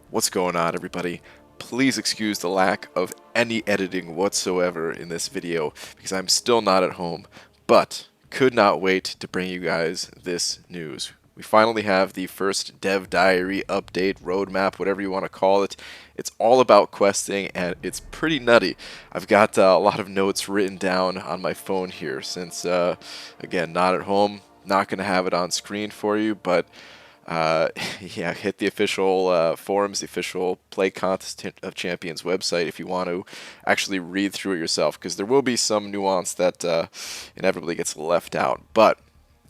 What's going on, everybody? Please excuse the lack of any editing whatsoever in this video because I'm still not at home, but could not wait to bring you guys this news. We finally have the first Dev Diary update, roadmap, whatever you want to call it. It's all about questing, and it's pretty nutty. I've got a lot of notes written down on my phone here since, again, not at home. Not going to have it on screen for you, but yeah, hit the official forums, the official Play Contest of Champions website if you want to actually read through it yourself, because there will be some nuance that inevitably gets left out. But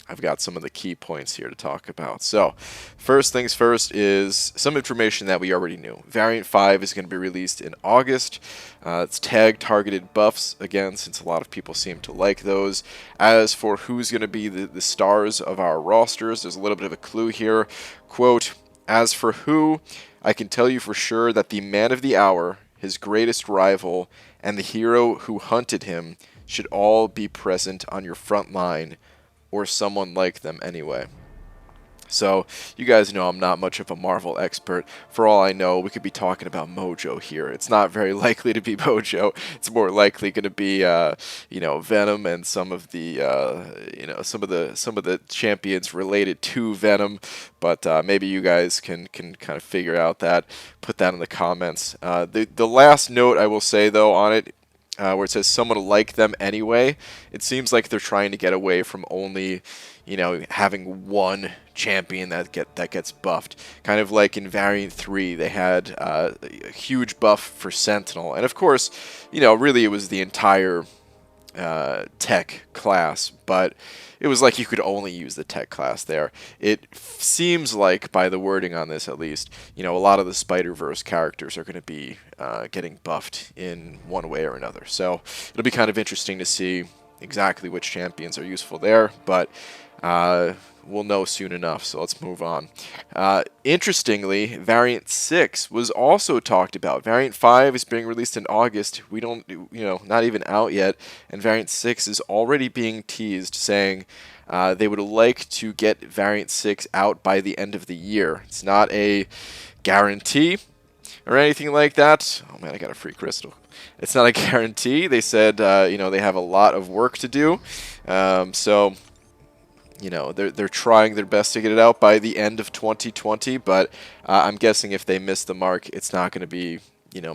I've got some of the key points here to talk about. So, first things first is some information that we already knew. Variant 5 is going to be released in August. It's tag-targeted buffs, again, since a lot of people seem to like those. As for who's going to be the stars of our rosters, there's a little bit of a clue here. Quote, "As for who, I can tell you for sure that the man of the hour, his greatest rival, and the hero who hunted him should all be present on your front line, or someone like them anyway." So, you guys know I'm not much of a Marvel expert. For all I know, we could be talking about Mojo here. It's not very likely to be Mojo. It's more likely going to be, Venom and some of the, some of the champions related to Venom. But maybe you guys can kind of figure out that. Put that in the comments. The last note I will say though on it, where it says someone like them anyway, it seems like they're trying to get away from only, having one champion that gets buffed. Kind of like in Variant 3, they had a huge buff for Sentinel, and of course, really it was the entire tech class, but it was like you could only use the tech class there. It seems like, by the wording on this at least, a lot of the Spider-Verse characters are going to be getting buffed in one way or another. So it'll be kind of interesting to see exactly which champions are useful there, but we'll know soon enough, so let's move on. Interestingly, Variant 6 was also talked about. Variant 5 is being released in August. We don't, not even out yet, and Variant 6 is already being teased, saying they would like to get Variant 6 out by the end of the year. It's not a guarantee or anything like that. Oh man, I got a free crystal. It's not a guarantee. They said, they have a lot of work to do, so they're trying their best to get it out by the end of 2020, but I'm guessing if they miss the mark, it's not going to be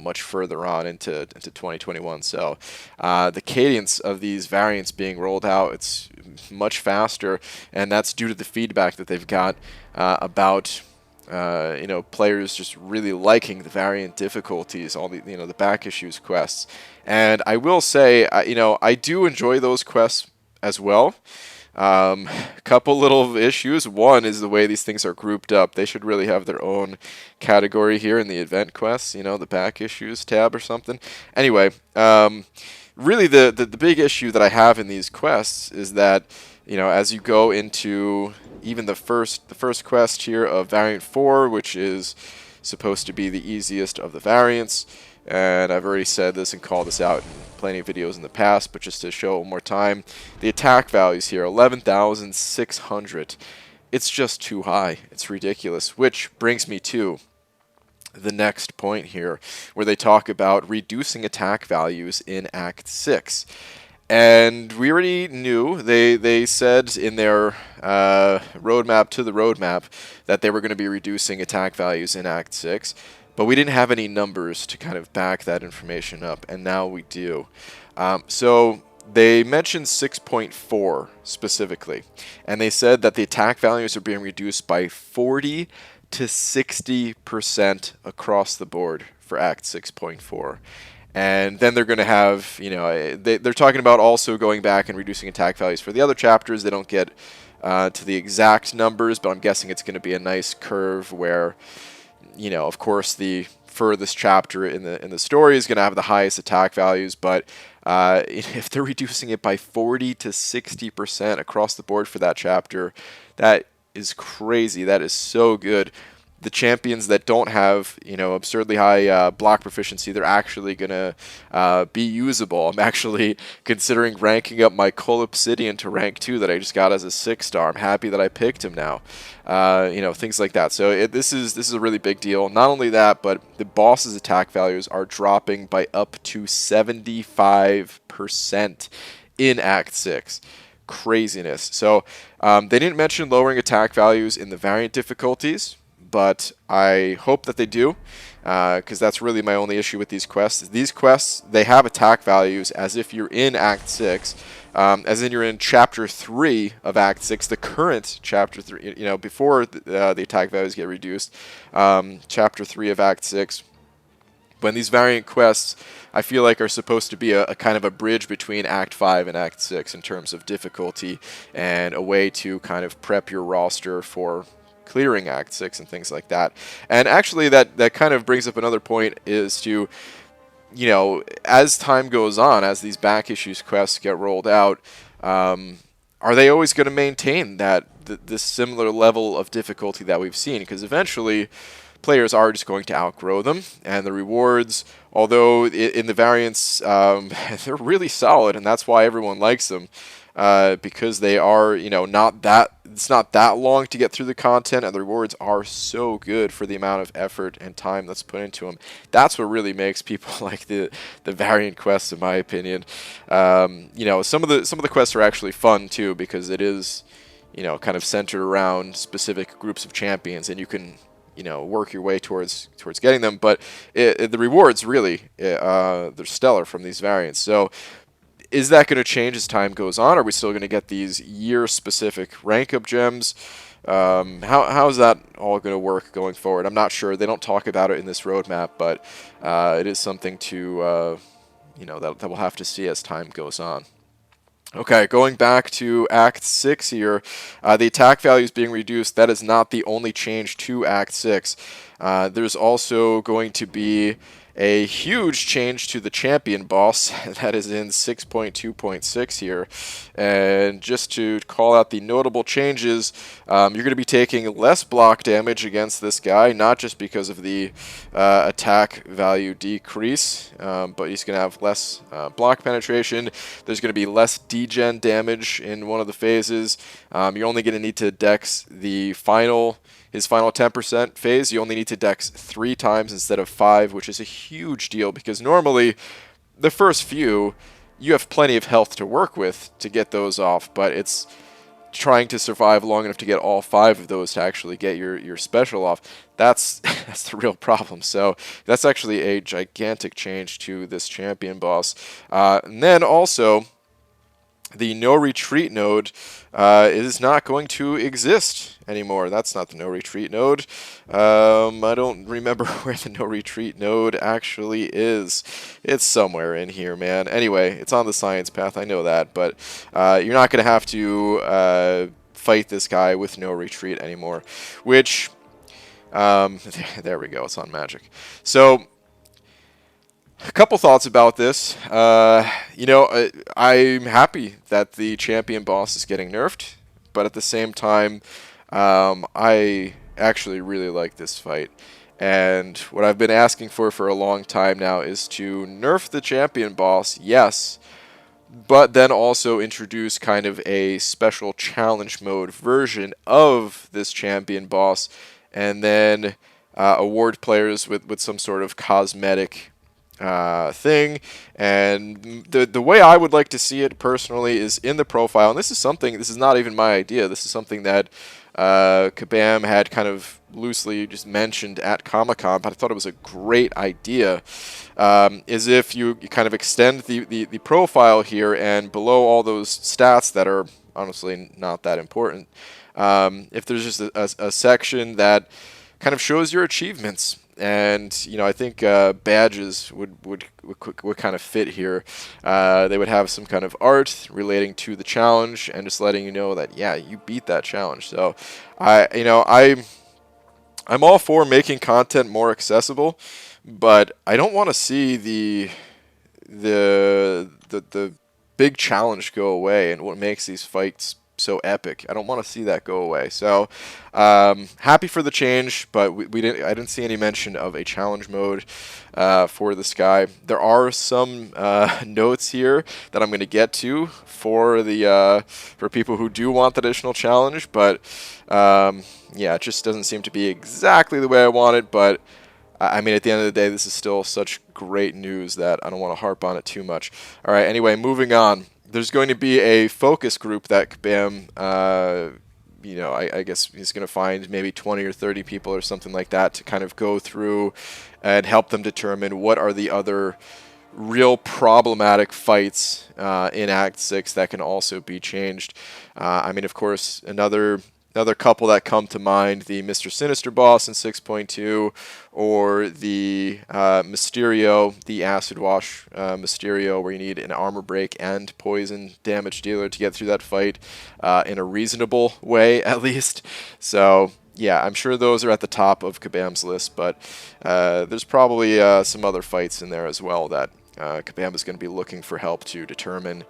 much further on into 2021. So the cadence of these variants being rolled out, it's much faster, and that's due to the feedback that they've got about players just really liking the variant difficulties, all the back issues quests. And I will say, I do enjoy those quests as well. Couple little issues. One is the way these things are grouped up. They should really have their own category here in the event quests, the back issues tab or something. Anyway, really the big issue that I have in these quests is that, as you go into even the first quest here of Variant 4, which is supposed to be the easiest of the variants, and I've already said this and called this out in plenty of videos in the past, but just to show it one more time, the attack values here, 11,600. It's just too high. It's ridiculous, which brings me to the next point here, where they talk about reducing attack values in Act 6. And we already knew, they said in their roadmap to the roadmap that they were going to be reducing attack values in Act 6. But we didn't have any numbers to kind of back that information up, and now we do. So they mentioned 6.4 specifically, and they said that the attack values are being reduced by 40 to 60% across the board for Act 6.4. And then they're going to have, they're talking about also going back and reducing attack values for the other chapters. They don't get to the exact numbers, but I'm guessing it's going to be a nice curve where, of course, the furthest chapter in the story is going to have the highest attack values, but if they're reducing it by 40 to 60% across the board for that chapter, that is crazy. That is so good. the champions that don't have, you know, absurdly high block proficiency, they're actually going to be usable. I'm actually considering ranking up my Colobsidian to rank 2 that I just got as a 6-star. I'm happy that I picked him now. You know, things like that. So this is a really big deal. Not only that, but the boss's attack values are dropping by up to 75% in Act 6. Craziness. So they didn't mention lowering attack values in the variant difficulties, but I hope that they do, because that's really my only issue with these quests. These quests, they have attack values as if you're in Act 6, as in you're in Chapter 3 of Act 6, the current Chapter 3, you know, before the attack values get reduced, Chapter 3 of Act 6. When these variant quests, I feel like, are supposed to be a kind of a bridge between Act 5 and Act 6 in terms of difficulty, and a way to kind of prep your roster for clearing Act 6 and things like that. And actually that kind of brings up another point, is to, you know, as time goes on, as these back issues quests get rolled out, are they always going to maintain this similar level of difficulty that we've seen? Because eventually players are just going to outgrow them, and the rewards, although in the variants, they're really solid, and that's why everyone likes them, because they are, you know, it's not that long to get through the content, and the rewards are so good for the amount of effort and time that's put into them. That's what really makes people like the variant quests, in my opinion. You know, some of the quests are actually fun too, because it is, you know, kind of centered around specific groups of champions, and you can, you know, work your way towards getting them. But the rewards really, they're stellar from these variants. So is that going to change as time goes on? Are we still going to get these year-specific rank-up gems? How is that all going to work going forward? I'm not sure. They don't talk about it in this roadmap, but it is something to, you know, that we'll have to see as time goes on. Okay, going back to Act 6 here, the attack value is being reduced. That is not the only change to Act 6. There's also going to be a huge change to the champion boss that is in 6.2.6 here. And just to call out the notable changes, you're going to be taking less block damage against this guy, not just because of the attack value decrease, but he's going to have less block penetration. There's going to be less degen damage in one of the phases. You're only going to need to dex his final 10% phase. You only need to dex 3 times instead of 5, which is a huge deal, because normally the first few you have plenty of health to work with to get those off, but it's trying to survive long enough to get all 5 of those to actually get your special off. That's the real problem. So that's actually a gigantic change to this champion boss. And then also, the no retreat node is not going to exist anymore. That's not the no retreat node. I don't remember where the no retreat node actually is. It's somewhere in here, man. Anyway, it's on the science path, I know that, but you're not going to have to fight this guy with no retreat anymore, which, there we go, it's on magic. So, a couple thoughts about this. You know, I'm happy that the champion boss is getting nerfed, but at the same time, I actually really like this fight. And what I've been asking for a long time now is to nerf the champion boss, yes, but then also introduce kind of a special challenge mode version of this champion boss, and then award players with some sort of cosmetic thing. And the way I would like to see it personally is in the profile, and this is not even my idea, this is something that Kabam had kind of loosely just mentioned at Comic-Con, but I thought it was a great idea, is if you kind of extend the profile here, and below all those stats that are honestly not that important, if there's just a section that kind of shows your achievements. And, you know, I think badges would kind of fit here. They would have some kind of art relating to the challenge and just letting you know that, yeah, you beat that challenge. So, I'm all for making content more accessible, but I don't want to see the big challenge go away and what makes these fights so epic. I don't want to see that go away. So happy for the change, but I didn't see any mention of a challenge mode for this guy. There are some notes here that I'm going to get to for the for people who do want the additional challenge, but yeah, it just doesn't seem to be exactly the way I want it. But I mean, at the end of the day, this is still such great news that I don't want to harp on it too much. All right, anyway, moving on. There's going to be a focus group that Kabam, you know, I guess he's going to find maybe 20 or 30 people or something like that to kind of go through and help them determine what are the other real problematic fights in Act 6 that can also be changed. I mean, of course, another couple that come to mind, the Mr. Sinister boss in 6.2, or the Mysterio, the Acid Wash Mysterio, where you need an armor break and poison damage dealer to get through that fight in a reasonable way, at least. So yeah, I'm sure those are at the top of Kabam's list, but there's probably some other fights in there as well that Kabam is going to be looking for help to determine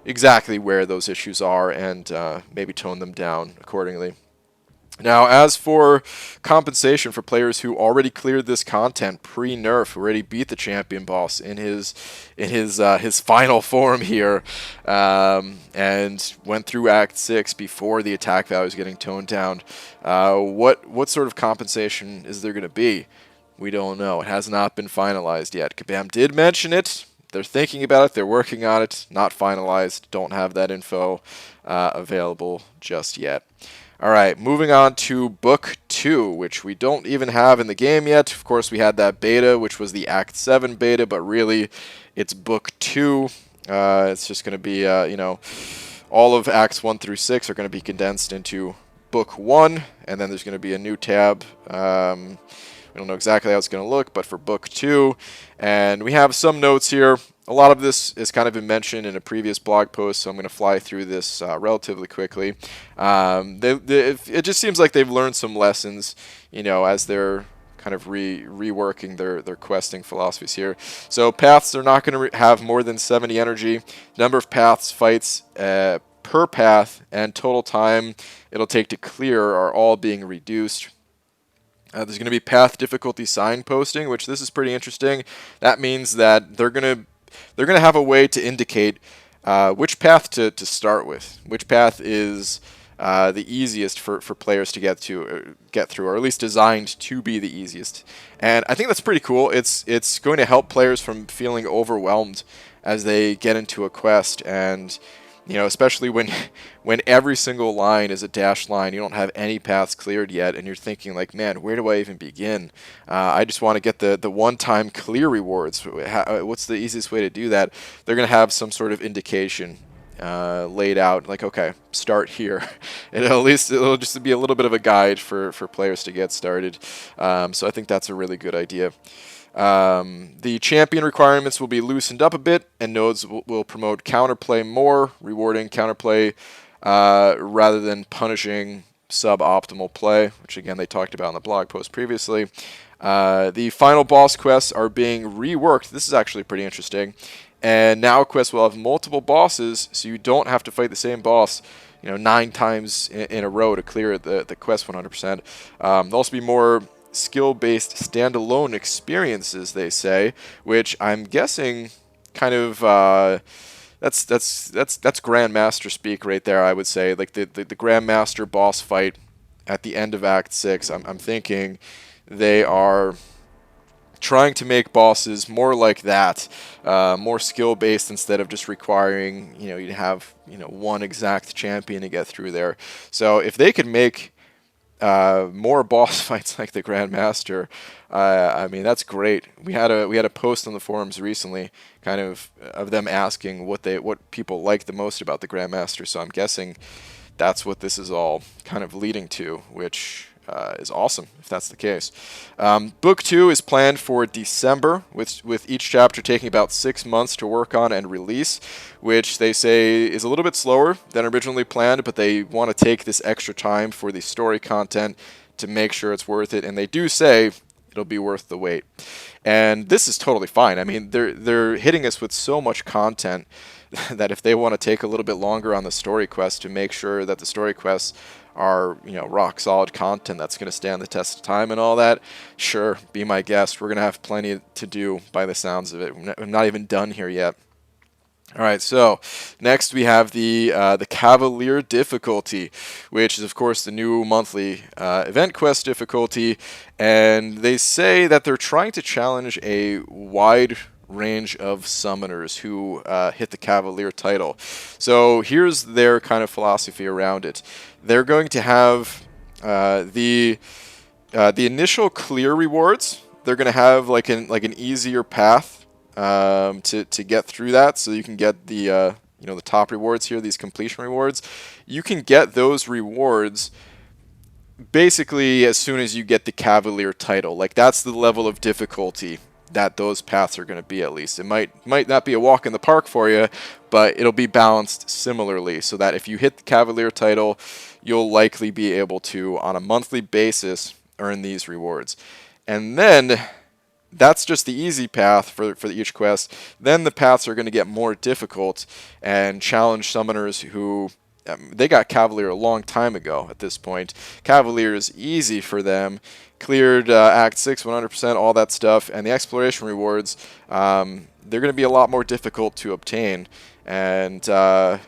exactly where those issues are and maybe tone them down accordingly. Now, as for compensation for players who already cleared this content pre-nerf, who already beat the champion boss in his final form here, and went through Act 6 before the attack value was getting toned down, what sort of compensation is there going to be? We don't know. It has not been finalized yet. Kabam did mention it. They're thinking about it. They're working on it. Not finalized. Don't have that info available just yet. All right, moving on to Book 2, which we don't even have in the game yet. Of course, we had that beta, which was the Act 7 beta, but really, it's Book 2. It's just going to be, you know, all of Acts 1 through 6 are going to be condensed into Book 1, and then there's going to be a new tab. We don't know exactly how it's going to look, but for Book 2. And we have some notes here. A lot of this has kind of been mentioned in a previous blog post, so I'm going to fly through this relatively quickly. It just seems like they've learned some lessons, you know, as they're kind of reworking their questing philosophies here. So paths are not going to have more than 70 energy. Number of paths, fights per path, and total time it'll take to clear are all being reduced. There's going to be path difficulty signposting, which this is pretty interesting. That means that they're going to have a way to indicate which path to start with, which path is the easiest for players to get through, or at least designed to be the easiest. And I think that's pretty cool. It's going to help players from feeling overwhelmed as they get into a quest, and you know, especially when every single line is a dashed line, you don't have any paths cleared yet, and you're thinking like, man, where do I even begin? I just want to get the one-time clear rewards. What's the easiest way to do that? They're going to have some sort of indication laid out, like, okay, start here. And at least it'll just be a little bit of a guide for players to get started. So I think that's a really good idea. The champion requirements will be loosened up a bit, and nodes will promote counterplay more, rewarding counterplay rather than punishing suboptimal play, which again they talked about in the blog post previously. The final boss quests are being reworked. This is actually pretty interesting. And now quests will have multiple bosses, so you don't have to fight the same boss, you know, 9 times in a row to clear the quest 100%. There'll also be more skill-based standalone experiences, they say, which I'm guessing kind of that's Grandmaster speak right there. I would say, like the Grandmaster boss fight at the end of Act 6. I'm thinking they are trying to make bosses more like that, more skill-based instead of just requiring, you know, you have, you know, one exact champion to get through there. So if they could make more boss fights like the Grandmaster, I mean, that's great. We had a post on the forums recently, kind of them asking what people like the most about the Grandmaster. So I'm guessing that's what this is all kind of leading to, which is awesome if that's the case. Book 2 is planned for December, with each chapter taking about 6 months to work on and release, which they say is a little bit slower than originally planned, but they want to take this extra time for the story content to make sure it's worth it, and they do say it'll be worth the wait. And this is totally fine. I mean, they're hitting us with so much content that if they want to take a little bit longer on the story quest to make sure that the story quests are, rock solid content that's going to stand the test of time and all that, sure, be my guest. We're going to have plenty to do by the sounds of it. I'm not even done here yet. All right, so next we have the Cavalier difficulty, which is of course the new monthly event quest difficulty, and they say that they're trying to challenge a wide range of summoners who hit the Cavalier title. So here's their kind of philosophy around it. They're going to have the initial clear rewards. They're going to have like an easier path to get through that, so you can get the the top rewards here, these completion rewards. You can get those rewards basically as soon as you get the Cavalier title. Like, that's the level of difficulty that those paths are going to be. At least it might not be a walk in the park for you, but it'll be balanced similarly, so that if you hit the Cavalier title, you'll likely be able to, on a monthly basis, earn these rewards. And then that's just the easy path for each quest. Then the paths are going to get more difficult and challenge summoners who they got Cavalier a long time ago at this point. Cavalier is easy for them. Cleared Act 6 100%, all that stuff. And the exploration rewards, they're going to be a lot more difficult to obtain. And I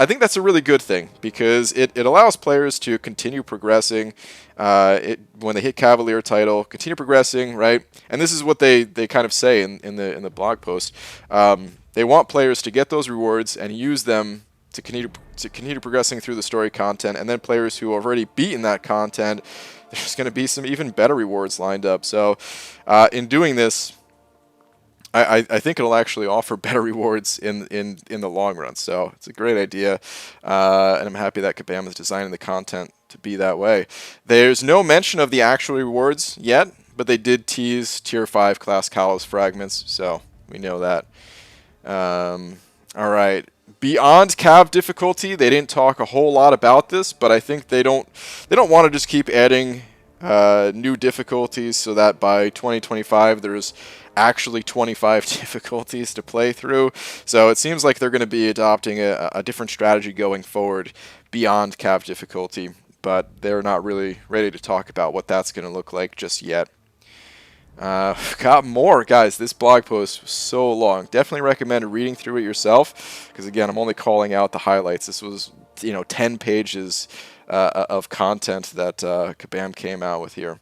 think that's a really good thing, because it allows players to continue progressing when they hit Cavalier title, continue progressing, right? And this is what they kind of say in the blog post. They want players to get those rewards and use them to continue progressing through the story content, and then players who have already beaten that content, there's going to be some even better rewards lined up. So in doing this, I think it'll actually offer better rewards in the long run. So it's a great idea, and I'm happy that Kabam is designing the content to be that way. There's no mention of the actual rewards yet, but they did tease Tier 5 class Kalos fragments, so we know that. All right. Beyond Cav difficulty, they didn't talk a whole lot about this, but I think they don't want to just keep adding new difficulties so that by 2025 there's actually 25 difficulties to play through. So it seems like they're going to be adopting a different strategy going forward beyond Cav difficulty, but they're not really ready to talk about what that's going to look like just yet. Got more, guys. This blog post was so long. Definitely recommend reading through it yourself, because again, I'm only calling out the highlights. This was 10 pages of content that Kabam came out with here.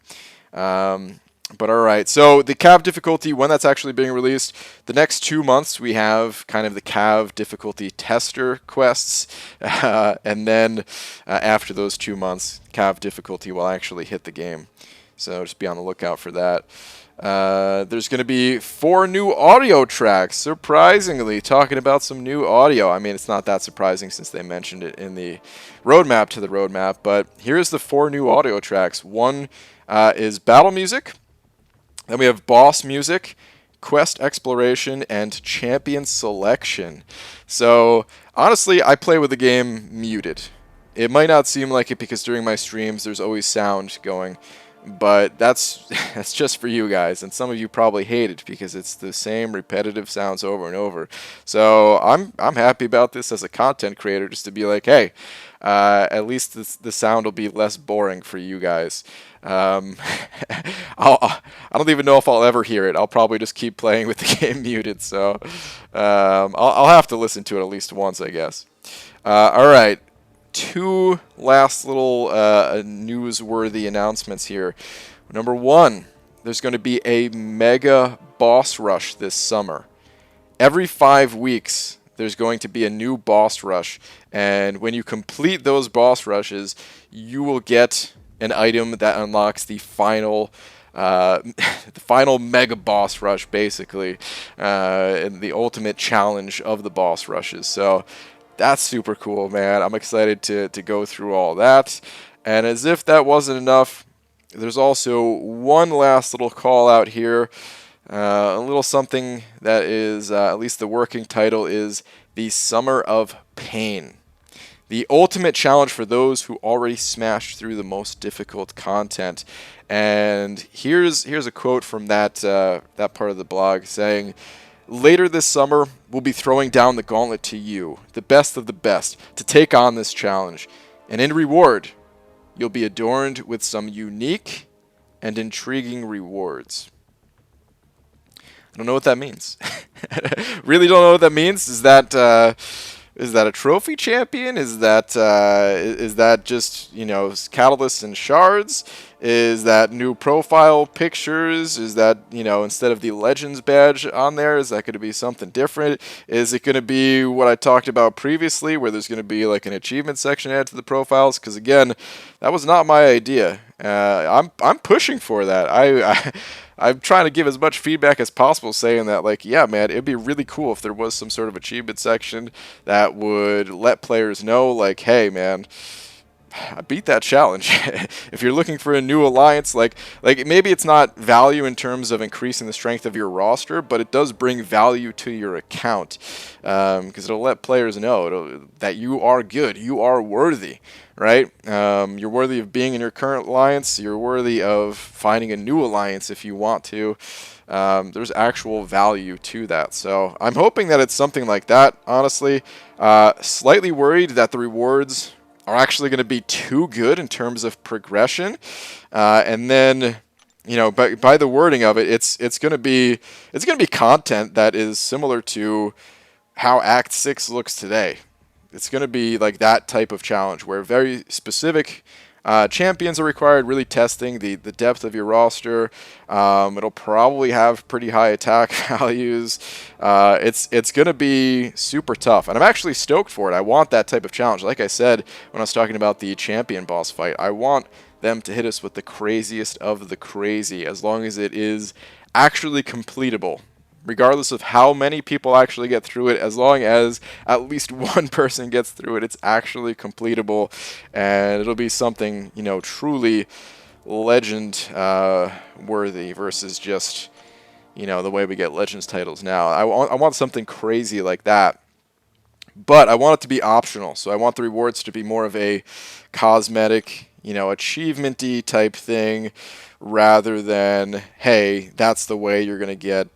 But all right, so the Cav difficulty, when that's actually being released, the next 2 months we have kind of the Cav difficulty tester quests, and then after those 2 months, Cav difficulty will actually hit the game. So just be on the lookout for that. There's going to be 4 new audio tracks, surprisingly, talking about some new audio. I mean, it's not that surprising since they mentioned it in the roadmap to the roadmap, but here's the 4 new audio tracks. One is battle music, then we have boss music, quest exploration, and champion selection. So honestly, I play with the game muted. It might not seem like it because during my streams there's always sound going, but that's just for you guys, and some of you probably hate it because it's the same repetitive sounds over and over. So I'm happy about this as a content creator, just to be like, hey, at least the sound will be less boring for you guys. I don't even know if I'll ever hear it. I'll probably just keep playing with the game muted, so I'll have to listen to it at least once, I guess. All right. 2 last little newsworthy announcements here. Number 1, there's going to be a mega boss rush this summer. Every 5 weeks, there's going to be a new boss rush, and when you complete those boss rushes, you will get an item that unlocks the final mega boss rush, basically, and the ultimate challenge of the boss rushes. So that's super cool, man. I'm excited to go through all that. And as if that wasn't enough, there's also one last little call out here. A little something that is, at least the working title is the Summer of Pain. The ultimate challenge for those who already smashed through the most difficult content. And here's a quote from that part of the blog saying, Later this summer, we'll be throwing down the gauntlet to you, the best of the best, to take on this challenge. And in reward, you'll be adorned with some unique and intriguing rewards. I don't know what that means. Really don't know what that means. Is that a trophy champion? Is that just, you know, catalysts and shards? Is that new profile pictures? Is that, you know, instead of the Legends badge on there, is that going to be something different? Is it going to be what I talked about previously, where there's going to be like an achievement section added to the profiles? Because again, that was not my idea. I'm pushing for that. I'm trying to give as much feedback as possible, saying that, like, yeah, man, it'd be really cool if there was some sort of achievement section that would let players know, like, hey, man, I beat that challenge. If you're looking for a new alliance, like maybe it's not value in terms of increasing the strength of your roster, but it does bring value to your account, because it'll let players know that you are good, you are worthy, right? You're worthy of being in your current alliance. You're worthy of finding a new alliance if you want to. There's actual value to that. So I'm hoping that it's something like that, honestly. Slightly worried that the rewards are actually going to be too good in terms of progression. And then, you know, by the wording of it, it's going to be content that is similar to how Act 6 looks today. It's going to be like that type of challenge where very specific champions are required, really testing the depth of your roster. It'll probably have pretty high attack values. It's going to be super tough, and I'm actually stoked for it. I want that type of challenge. Like I said when I was talking about the champion boss fight, I want them to hit us with the craziest of the crazy, as long as it is actually completable. Regardless of how many people actually get through it, as long as at least one person gets through it, it's actually completable, and it'll be something, you know, truly legend worthy versus just, you know, the way we get Legends titles now. I want something crazy like that, but I want it to be optional. So I want the rewards to be more of a cosmetic, you know, achievement-y type thing, rather than, hey, that's the way you're going to get,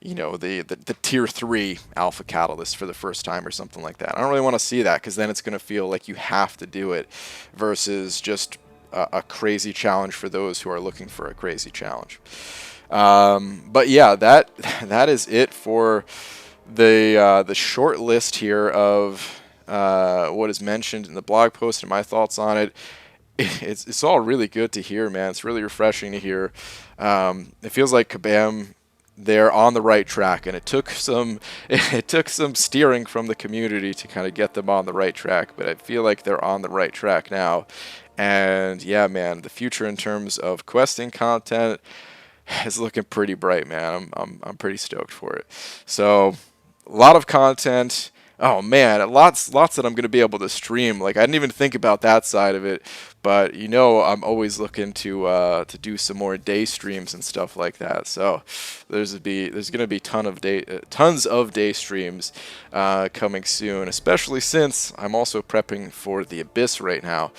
you know, the tier 3 alpha catalyst for the first time or something like that. I don't really want to see that, because then it's going to feel like you have to do it versus just a crazy challenge for those who are looking for a crazy challenge. But yeah, that is it for the short list here of what is mentioned in the blog post and my thoughts on it. It's all really good to hear, man. It's really refreshing to hear. It feels like Kabam, they're on the right track, and it took some steering from the community to kind of get them on the right track, but I feel like they're on the right track now. And yeah, man, the future in terms of questing content is looking pretty bright, man. I'm pretty stoked for it. So a lot of content. Oh man, lots that I'm gonna be able to stream. Like, I didn't even think about that side of it, but you know, I'm always looking to do some more day streams and stuff like that. So there's gonna be tons of day streams coming soon, especially since I'm also prepping for the Abyss right now.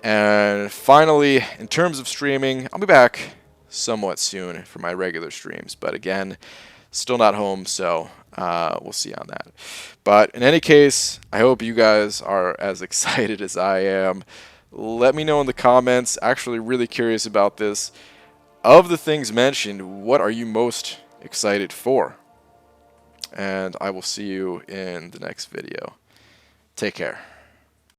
And finally, in terms of streaming, I'll be back somewhat soon for my regular streams, but again, still not home, so we'll see on that. But in any case, I hope you guys are as excited as I am. Let me know in the comments. Actually, really curious about this. Of the things mentioned, what are you most excited for? And I will see you in the next video. Take care.